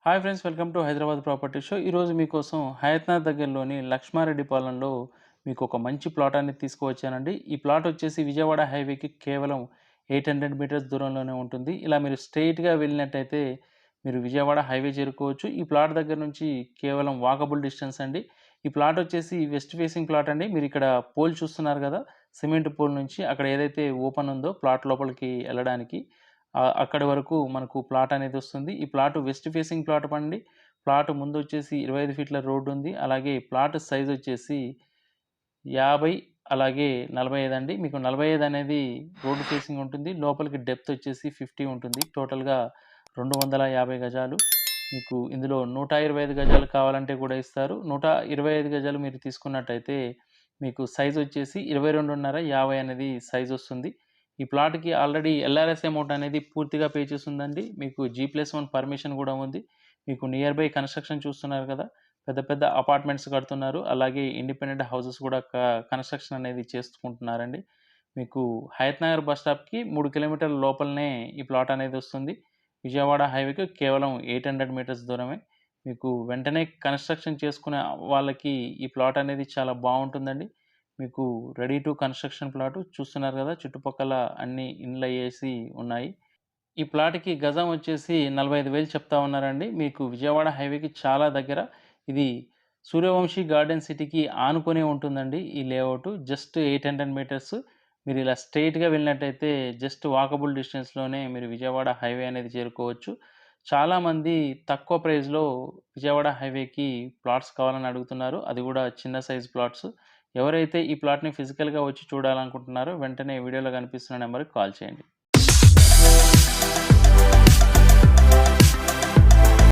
Hi friends, welcome to Hyderabad property show. ఈరోజు మీకోసం హయత్నాథ్ దగ్గరలోని లక్ష్మారెడ్డిపాలెంలో మీకు ఒక మంచి ప్లాట్ అనేది తీసుకువచ్చానండి. ఈ ప్లాట్ వచ్చేసి విజయవాడ హైవేకి కేవలం 800 మీటర్స్ దూరంలోనే ఉంటుంది. ఇలా మీరు స్ట్రెయిట్‌గా వెళ్ళినట్టయితే మీరు విజయవాడ హైవే చేరుకోవచ్చు. ఈ ప్లాట్ దగ్గర నుంచి కేవలం వాకబుల్ డిస్టెన్స్ అండి. ఈ ప్లాట్ వచ్చేసి వెస్ట్ ఫేసింగ్ ప్లాట్ అండి. మీరు ఇక్కడ పోల్ చూస్తున్నారు కదా! సిమెంట్ పోల్ నుంచి అక్కడ ఏదైతే ఓపెన్ ఉందో ప్లాట్ లోపలికి వెళ్ళడానికి అక్కడి వరకు మనకు ప్లాట్ అనేది వస్తుంది. ఈ ప్లాట్ వెస్ట్ ఫేసింగ్ ప్లాట్ అండి. ప్లాట్ ముందొచ్చేసి 25 ఫీట్ల రోడ్ ఉంది. అలాగే ప్లాట్ సైజ్ వచ్చేసి 50 అలాగే 45 అండి. మీకు 45 అనేది రోడ్ ఫేసింగ్ ఉంటుంది. లోపలికి డెప్త్ వచ్చేసి 50 ఉంటుంది. టోటల్‌గా 250 గజాలు. మీకు ఇందులో 125 గజాలు కావాలంటే కూడా ఇస్తారు. 125 గజాలు మీరు తీసుకున్నట్టయితే మీకు సైజ్ వచ్చేసి 22.5, 50 అనేది సైజ్ వస్తుంది. ఈ ప్లాట్‌కి ఆల్రెడీ ఎల్ఆర్ఎస్ అమౌంట్ అనేది పూర్తిగా పే చేసుందండి. మీకు G+1 పర్మిషన్ గూడా ఉంది. మీకు నియర్ బై కన్‌స్ట్రక్షన్ చూస్తున్నారు కదా! పెద్ద పెద్ద అపార్ట్మెంట్స్ కడుతున్నారు. అలాగే ఇండిపెండెంట్ హౌసెస్ కూడా కన్‌స్ట్రక్షన్ అనేది చేసుకుంటున్నారండి. మీకు హయత్ నగర్ బస్ స్టాప్‌కి 3 కిలోమీటర్ల లోపలనే ఈ ప్లాట్ అనేది వస్తుంది. విజయవాడ హైవేకి కేవలం 800 మీటర్స్ దూరమే. మీకు వెంటనే కన్‌స్ట్రక్షన్ చేసుకునే వాళ్ళకి ఈ ప్లాట్ అనేది చాలా బావుంటుందండి. మీకు రెడీ టు కన్‌స్ట్రక్షన్ ప్లాటు చూస్తున్నారు గదా! చుట్టుపక్కల అన్ని ఇండ్లయ్యేసి ఉన్నాయి. ఈ ప్లాట్‌కి గజం వచ్చేసి 45,000 చెప్తా ఉన్నారండి. మీకు విజయవాడ హైవేకి చాలా దగ్గర. ఇది సూర్యవంశీ గార్డెన్ సిటీకి ఆనుకునే ఉంటుందండి ఈ లేఅవుట్. Just 800 metres. మీరు ఇలా స్ట్రెయిట్‌గా వెళ్ళినట్టయితే జస్ట్ వాకబుల్ డిస్టెన్స్‌లోనే మీరు విజయవాడ హైవే అనేది చేరుకోవచ్చు. చాలామంది తక్కువ ప్రైస్‌లో విజయవాడ హైవేకి ప్లాట్స్ కావాలని అడుగుతున్నారు. అది గూడా చిన్న సైజ్ ప్లాట్స్. ఎవరైతే ఈ ప్లాట్‌ని ఫిజికల్‌గా వచ్చి చూడాలనుకుంటున్నారో వెంటనే వీడియోలో కనిపిస్తున్న నంబర్‌కి కాల్ చేయండి.